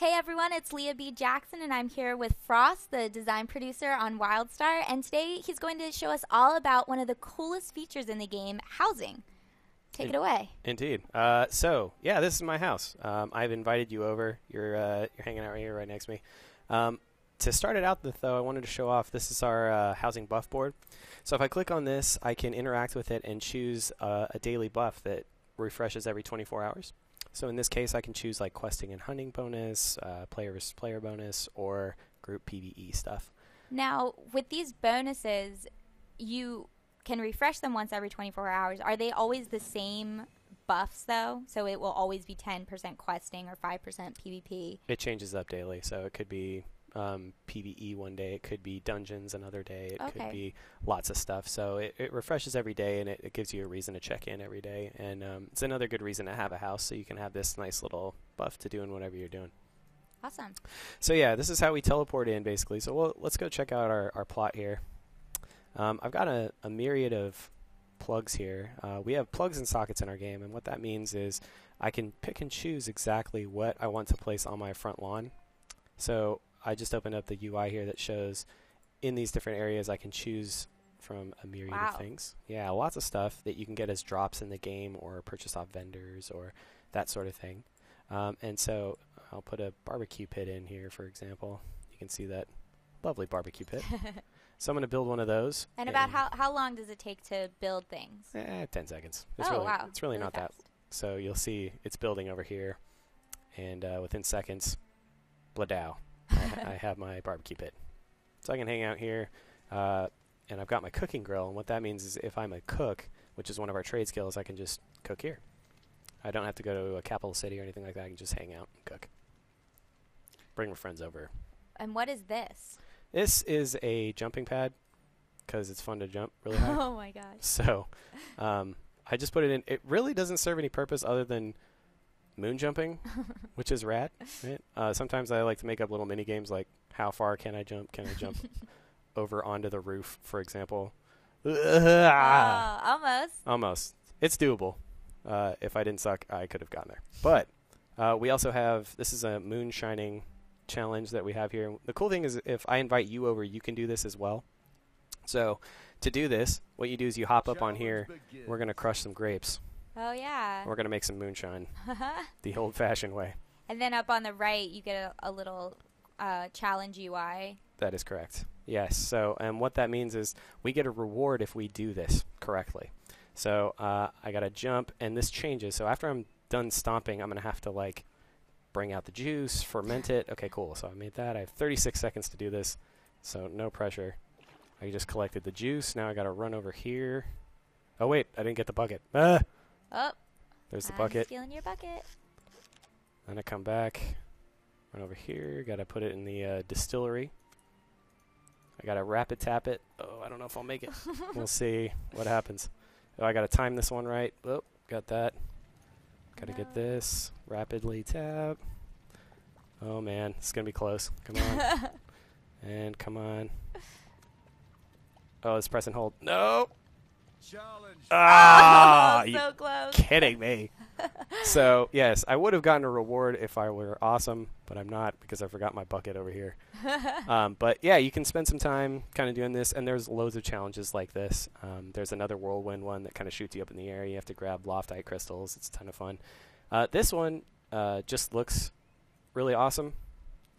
Hey everyone, it's Leah B. Jackson, and I'm here with Frost, the design producer on WildStar, and today he's going to show us all about one of the coolest features in the game, housing. Take it away. Indeed. So, yeah, this is my house. I've invited you over. You're hanging out right here, right next to me. To start it out with, though, I wanted to show off, this is our housing buff board. So if I click on this, I can interact with it and choose a daily buff that refreshes every 24 hours. So in this case, I can choose like questing and hunting bonus, player versus player bonus, or group PvE stuff. Now, with these bonuses, you can refresh them once every 24 hours. Are they always the same buffs, though? So it will always be 10% questing or 5% PvP? It changes up daily, so it could be PvE one day, it could be dungeons another day, it could be lots of stuff. So it refreshes every day, and it gives you a reason to check in every day. And it's another good reason to have a house, so you can have this nice little buff to doing whatever you're doing. Awesome. So yeah, this is how we teleport in, basically. So let's go check out our plot here. I've got a myriad of plugs here. We have plugs and sockets in our game, and what that means is I can pick and choose exactly what I want to place on my front lawn. So I just opened up the UI here that shows in these different areas I can choose from a myriad of things. Yeah, lots of stuff that you can get as drops in the game or purchase off vendors or that sort of thing. And so I'll put a barbecue pit in here, for example. You can see that lovely barbecue pit. So I'm going to build one of those. And about how long does it take to build things? 10 seconds. It's really not fast. that. So you'll see it's building over here. And within seconds, bladow. I have my barbecue pit. So I can hang out here, and I've got my cooking grill, and what that means is if I'm a cook, which is one of our trade skills, I can just cook here. I don't have to go to a capital city or anything like that. I can just hang out and cook. Bring my friends over. And what is this? This is a jumping pad, because it's fun to jump really high. Oh my gosh. So I just put it in. It really doesn't serve any purpose other than moon jumping, which is rad. Right? Sometimes I like to make up little mini games like how far can I jump? Can I jump over onto the roof, for example? Almost. Almost. It's doable. If I didn't suck, I could have gotten there. But we also have, this is a moon shining challenge that we have here. The cool thing is if I invite you over, you can do this as well. So to do this, what you do is you hop up on here. We're going to crush some grapes. Oh, yeah. We're going to make some moonshine the old-fashioned way. And then up on the right, you get a little challenge UI. That is correct. Yes. So, and what that means is we get a reward if we do this correctly. So I got to jump, and this changes. So after I'm done stomping, I'm going to have to, like, bring out the juice, ferment it. Okay, cool. So I made that. I have 36 seconds to do this, so no pressure. I just collected the juice. Now I got to run over here. Oh, wait. I didn't get the bucket. Ah! Oh, there's the bucket. Stealing your bucket. Then I come back, run over here. Got to put it in the distillery. I got to rapid tap it. Oh, I don't know if I'll make it. We'll see what happens. Oh, I got to time this one right. Oh, got that. Got to get this. Rapidly tap. Oh, man. It's going to be close. Come on. And come on. Oh, it's press and hold. No. Challenge. Ah, so you close. Kidding me. So, yes, I would have gotten a reward if I were awesome, but I'm not because I forgot my bucket over here. But, yeah, you can spend some time kind of doing this, and there's loads of challenges like this. There's another whirlwind one that kind of shoots you up in the air. You have to grab loftite crystals. It's a ton of fun. This one just looks really awesome.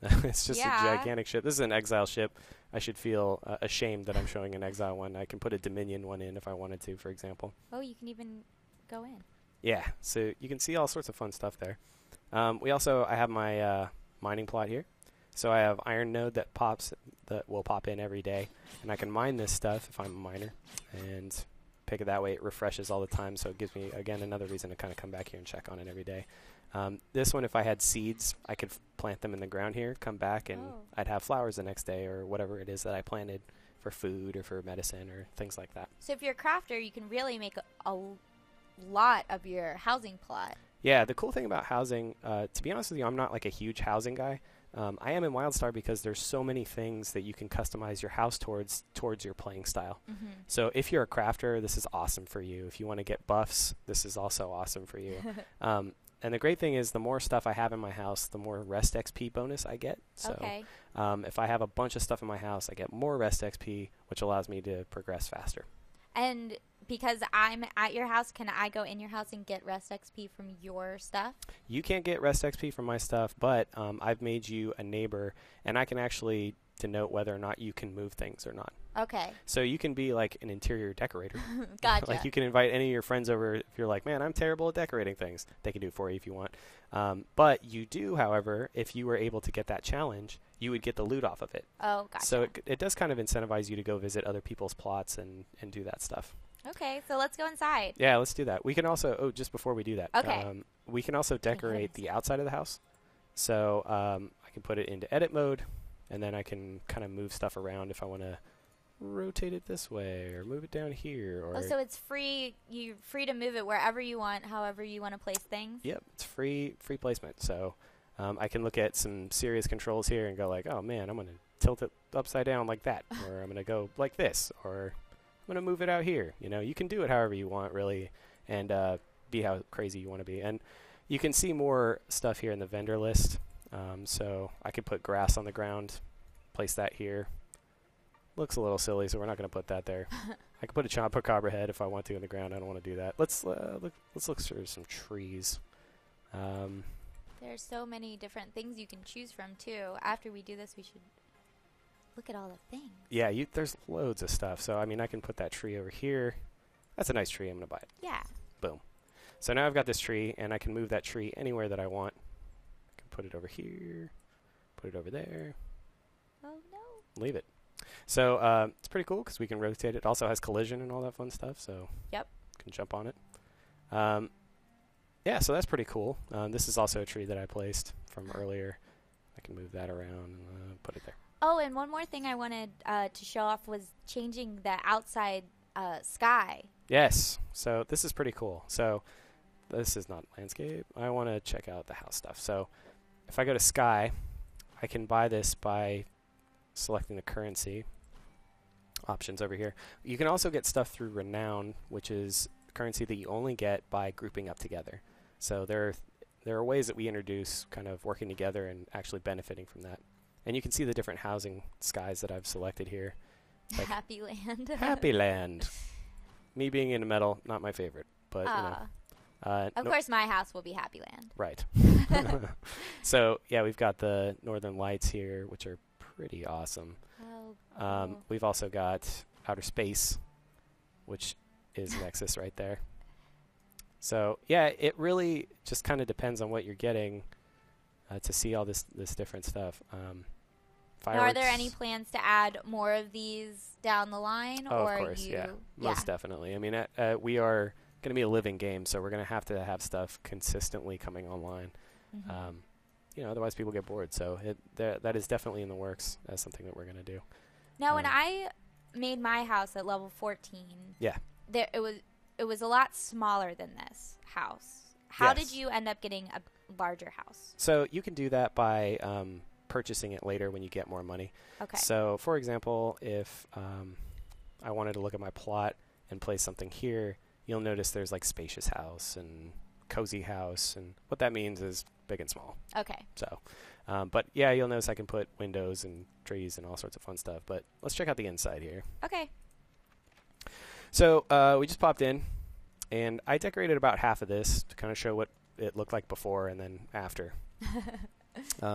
It's just a gigantic ship. This is an exile ship. I should feel ashamed that I'm showing an exile one. I can put a Dominion one in if I wanted to, for example. Oh, you can even go in. Yeah, so you can see all sorts of fun stuff there. I have my mining plot here. So I have iron node that will pop in every day, and I can mine this stuff if I'm a miner and pick it that way. It refreshes all the time, so it gives me, again, another reason to kind of come back here and check on it every day. This one, if I had seeds, I could plant them in the ground here, come back, and I'd have flowers the next day or whatever it is that I planted for food or for medicine or things like that. So if you're a crafter, you can really make a lot of your housing plot. Yeah, the cool thing about housing, to be honest with you, I'm not like a huge housing guy. I am in WildStar because there's so many things that you can customize your house towards your playing style. Mm-hmm. So if you're a crafter, this is awesome for you. If you want to get buffs, this is also awesome for you. And the great thing is the more stuff I have in my house, the more rest XP bonus I get. So Okay. if I have a bunch of stuff in my house, I get more rest XP, which allows me to progress faster. And because I'm at your house, can I go in your house and get rest XP from your stuff? You can't get rest XP from my stuff, but I've made you a neighbor, and I can actually denote whether or not you can move things or not. Okay. So you can be like an interior decorator. Gotcha. Like you can invite any of your friends over if you're like, man, I'm terrible at decorating things. They can do it for you if you want. But you do, however, if you were able to get that challenge, you would get the loot off of it. Oh, gotcha. So it does kind of incentivize you to go visit other people's plots and do that stuff. Okay, so let's go inside. Yeah, let's do that. We can also, just before we do that, Okay. We can also decorate the outside of the house. So I can put it into edit mode, and then I can kind of move stuff around if I want to rotate it this way or move it down here. Or so it's free. You're free to move it wherever you want, however you want to place things. Yep, it's free placement. So I can look at some serious controls here and go like, oh man, I'm going to tilt it upside down like that, or I'm going to go like this, or I'm going to move it out here. You know, you can do it however you want, really, and be how crazy you want to be. And you can see more stuff here in the vendor list. So I could put grass on the ground, place that here. Looks a little silly, so we're not going to put that there. I could put a chupacabra head if I want to in the ground. I don't want to do that. Let's look through some trees. There's so many different things you can choose from too. After we do this, we should look at all the things. Yeah, there's loads of stuff. So I mean, I can put that tree over here. That's a nice tree. I'm going to buy it. Yeah. Boom. So now I've got this tree, and I can move that tree anywhere that I want. I can put it over here, put it over there. Oh no. Leave it. So it's pretty cool because we can rotate it. It also has collision and all that fun stuff, so Yep. can jump on it. Yeah, so that's pretty cool. This is also a tree that I placed from earlier. I can move that around and put it there. Oh, and one more thing I wanted to show off was changing the outside sky. Yes, so this is pretty cool. So this is not landscape. I want to check out the house stuff. So if I go to sky, I can buy this by selecting the currency options over here. You can also get stuff through renown, which is currency that you only get by grouping up together. So there are ways that we introduce kind of working together and actually benefiting from that. And you can see the different housing skies that I've selected here. Like Happy Land. Happy Land. Me being into metal, not my favorite, but you know. Of course, my house will be Happy Land. Right. So yeah, we've got the Northern Lights here, which are pretty awesome. Oh, cool. We've also got outer space, which is Nexus right there. So yeah, it really just kind of depends on what you're getting to see all this different stuff. Now, are there any plans to add more of these down the line? Oh, or of course, you, yeah. Most definitely. I mean, we are going to be a living game, so we're going to have stuff consistently coming online. Mm-hmm. You know, otherwise people get bored. So that is definitely in the works as something that we're going to do. Now, when I made my house at level 14, yeah, it was a lot smaller than this house. How did you end up getting a larger house? So you can do that by purchasing it later when you get more money. Okay. So, for example, if I wanted to look at my plot and place something here, you'll notice there's like spacious house and cozy house, and what that means is big and small. Okay. So, but yeah, you'll notice I can put windows and trees and all sorts of fun stuff. But let's check out the inside here. Okay. So we just popped in, and I decorated about half of this to kind of show what it looked like before and then after.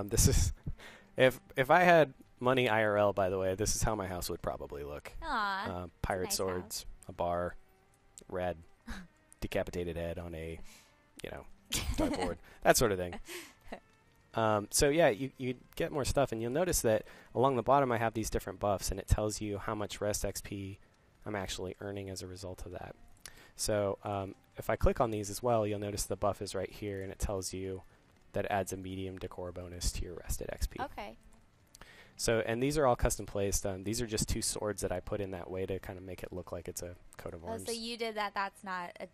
This is if I had money IRL, by the way, this is how my house would probably look. Aw, pirate nice swords, a bar, red, decapitated head on a, dartboard, that sort of thing. So yeah, you get more stuff, and you'll notice that along the bottom I have these different buffs, and it tells you how much rest XP I'm actually earning as a result of that. So if I click on these as well, you'll notice the buff is right here, and it tells you that it adds a medium decor bonus to your rested XP. Okay. So, and these are all custom placed. These are just two swords that I put in that way to kind of make it look like it's a coat of arms. So you did that. That's not a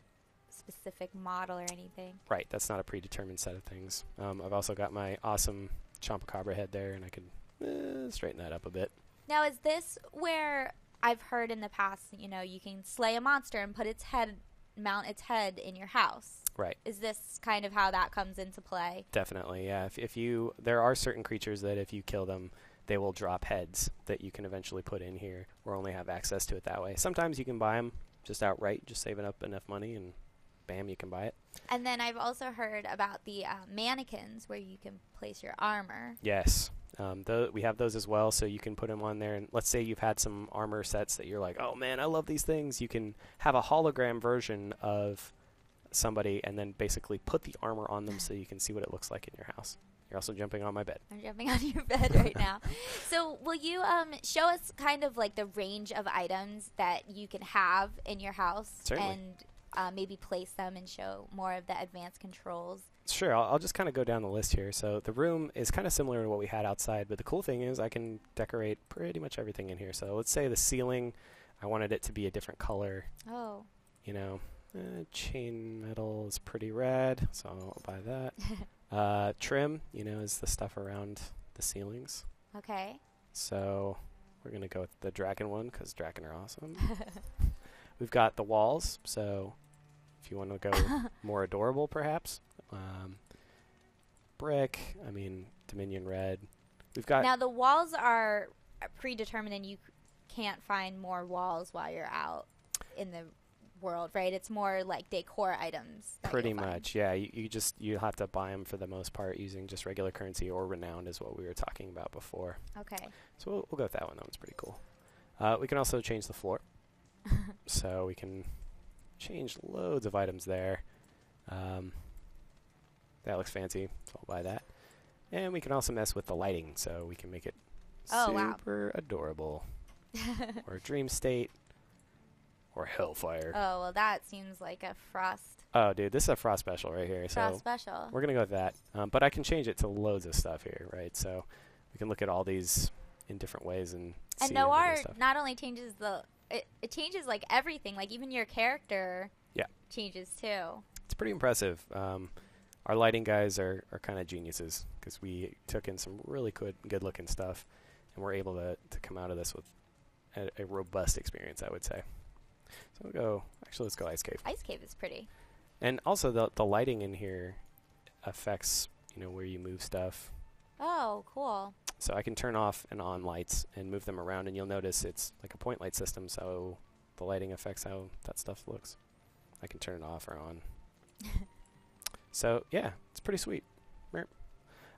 specific model or anything. Right. That's not a predetermined set of things. I've also got my awesome Chompacabra head there, and I could straighten that up a bit. Now, is this where I've heard in the past, you can slay a monster and put its head mount its head in your house. Right. Is this kind of how that comes into play? Definitely, yeah. If you, there are certain creatures that if you kill them, they will drop heads that you can eventually put in here or only have access to it that way. Sometimes you can buy them just outright, just saving up enough money and bam, you can buy it. And then I've also heard about the mannequins where you can place your armor. Yes. We have those as well, so you can put them on there. And let's say you've had some armor sets that you're like, oh man, I love these things. You can have a hologram version of somebody and then basically put the armor on them so you can see what it looks like in your house. You're also jumping on my bed. I'm jumping on your bed right now. So will you show us kind of like the range of items that you can have in your house? Certainly. And maybe place them and show more of the advanced controls? Sure, I'll just kind of go down the list here. So the room is kind of similar to what we had outside, but the cool thing is I can decorate pretty much everything in here. So let's say the ceiling, I wanted it to be a different color. Oh. You know, chain metal is pretty red, so I'll buy that. Trim, you know, is the stuff around the ceilings. Okay. So we're going to go with the dragon one because dragon are awesome. We've got the walls, so if you want to go more adorable, perhaps. Brick, I mean, Dominion red. We've got... Now, the walls are predetermined, and you can't find more walls while you're out in the world, right? It's more like decor items. Pretty much, yeah. You have to buy them for the most part using just regular currency or renowned is what we were talking about before. Okay. So we'll go with that one. That one's pretty cool. We can also change the floor. So we can change loads of items there. That looks fancy, so I'll buy that. And we can also mess with the lighting, so we can make it super adorable. Or Dream State. Or Hellfire. Oh, well, that seems like a Frost. Oh, dude, this is a Frost special right here. Frost so special. We're going to go with that. But I can change it to loads of stuff here, right? So we can look at all these in different ways and see. And Noir not only changes it changes like everything, like even your character changes too. It's pretty impressive. Our lighting guys are kind of geniuses because we took in some really good looking stuff and we're able to come out of this with a robust experience, I would say. So let's go Ice Cave. Ice Cave is pretty. And also the lighting in here affects, you know, where you move stuff. Oh, cool. So I can turn off and on lights and move them around, and you'll notice it's like a point light system, so the lighting affects how that stuff looks. I can turn it off or on. So, yeah, it's pretty sweet.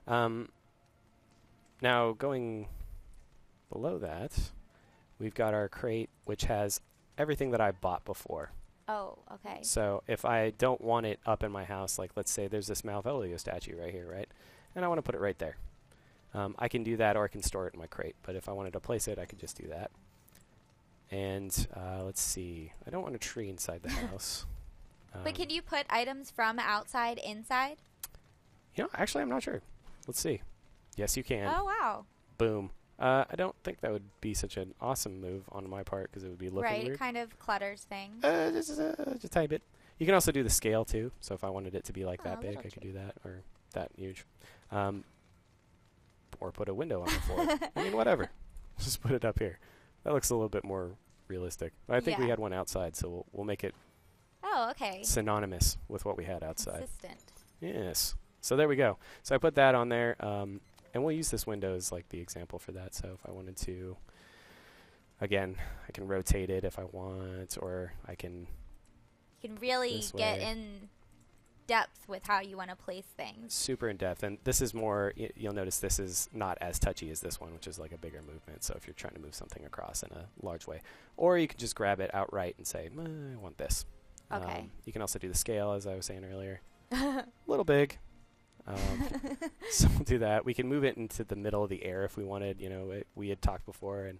Now, going below that, we've got our crate, which has everything that I bought before. Oh, okay. So if I don't want it up in my house, like let's say there's this Malvolio statue right here, right? And I want to put it right there. I can do that, or I can store it in my crate. But if I wanted to place it, I could just do that. And let's see. I don't want a tree inside the house. But can you put items from outside inside? You know, actually, I'm not sure. Let's see. Yes, you can. Oh, wow. Boom. I don't think that would be such an awesome move on my part because it would be looking weird. Right, it kind of clutters things. Just a tiny bit. You can also do the scale, too. So if I wanted it to be like that big, I could do that, or that huge. Or put a window on the floor. I mean, whatever. Just put it up here. That looks a little bit more realistic. I think we had one outside, so we'll make it synonymous with what we had outside. Consistent. Yes. So there we go. So I put that on there, and we'll use this window as like the example for that. So if I wanted to, again, I can rotate it if I want, or I can... You can really get in depth with how you want to place things. Super in depth. And this is more, you'll notice this is not as touchy as this one, which is like a bigger movement. So if you're trying to move something across in a large way. Or you can just grab it outright and say, I want this. Okay. You can also do the scale, as I was saying earlier. A little big. So we'll do that. We can move it into the middle of the air if we wanted. You know, we had talked before.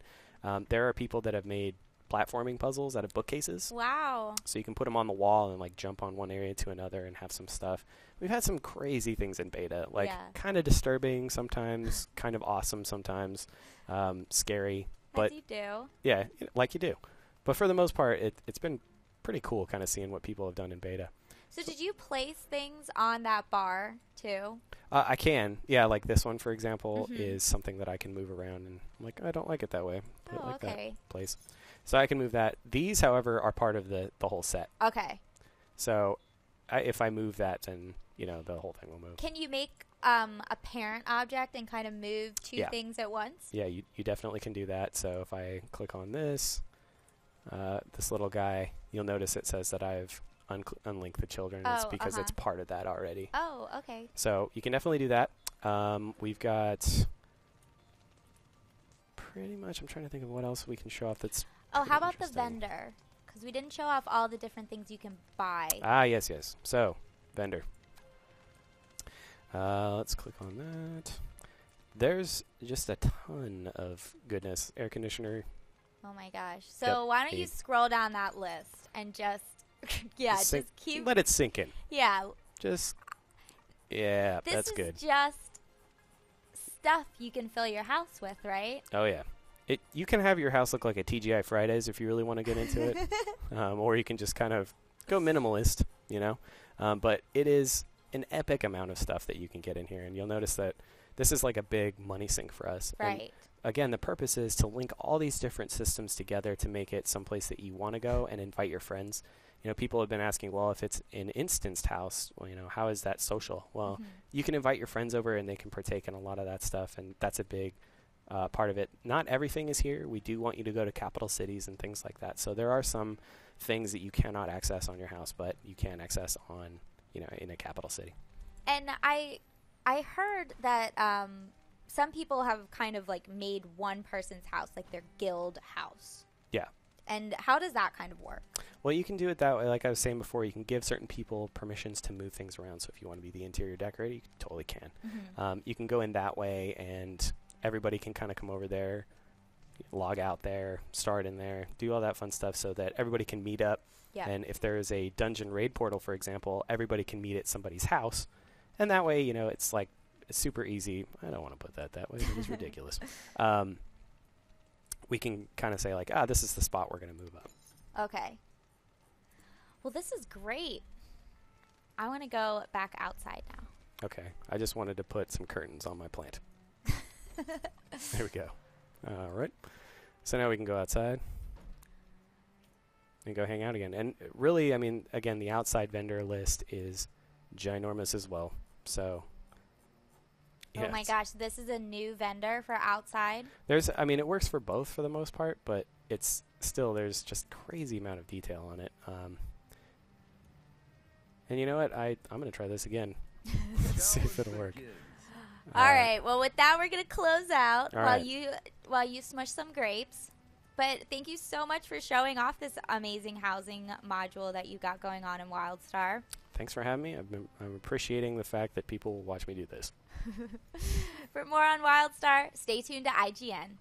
And there are people that have made platforming puzzles out of bookcases. Wow. So you can put them on the wall and like jump on one area to another and have some stuff. We've had some crazy things in beta, like kind of disturbing sometimes, kind of awesome sometimes, scary. But as you do. Yeah, like you do. But for the most part, it's been pretty cool kind of seeing what people have done in beta. So did you place things on that bar too? I can. Yeah, like this one, for example, is something that I can move around. And I'm like, I don't like it that way. Put it like that place. So I can move that. These, however, are part of the whole set. Okay. So if I move that, then, the whole thing will move. Can you make a parent object and kind of move two things at once? Yeah, you definitely can do that. So if I click on this little guy, you'll notice it says that I've unlinked the children. It's because it's part of that already. Oh, okay. So you can definitely do that. We've got pretty much, I'm trying to think of what else we can show off that's how about the vendor? Because we didn't show off all the different things you can buy. Yes. So, vendor. Let's click on that. There's just a ton of goodness. Air conditioner. Oh my gosh. So why don't you scroll down that list and just, just keep... Let it sink in. Yeah. That's good. This is just stuff you can fill your house with, right? Oh, yeah. You can have your house look like a TGI Fridays if you really want to get into it. Or you can just kind of go minimalist, But it is an epic amount of stuff that you can get in here. And you'll notice that this is like a big money sink for us. Right. And again, the purpose is to link all these different systems together to make it someplace that you want to go and invite your friends. People have been asking, well, if it's an instanced house, how is that social? Well, you can invite your friends over and they can partake in a lot of that stuff. And that's a big part of it. Not everything is here. We do want you to go to capital cities and things like that. So there are some things that you cannot access on your house, but you can access on, in a capital city. And I heard that some people have kind of like made one person's house like their guild house. Yeah. And how does that kind of work? Well, you can do it that way. Like I was saying before, you can give certain people permissions to move things around. So if you want to be the interior decorator, you totally can. You can go in that way, and everybody can kind of come over there, log out there, start in there, do all that fun stuff so that everybody can meet up. Yeah. And if there is a dungeon raid portal, for example, everybody can meet at somebody's house. And that way, it's like super easy. I don't want to put that way. It was ridiculous. We can kind of say like, this is the spot we're going to move up. Okay. Well, this is great. I want to go back outside now. Okay. I just wanted to put some curtains on my plant. There we go. All right. So now we can go outside and go hang out again. And really, I mean, again, the outside vendor list is ginormous as well. So, yeah, oh my gosh, this is a new vendor for outside? It works for both for the most part, but it's still, there's just crazy amount of detail on it. And you know what? I'm going to try this again. See if it'll work. All right. Well, with that, we're going to close out while you smush some grapes. But thank you so much for showing off this amazing housing module that you got going on in WildStar. Thanks for having me. I'm appreciating the fact that people will watch me do this. For more on WildStar, stay tuned to IGN.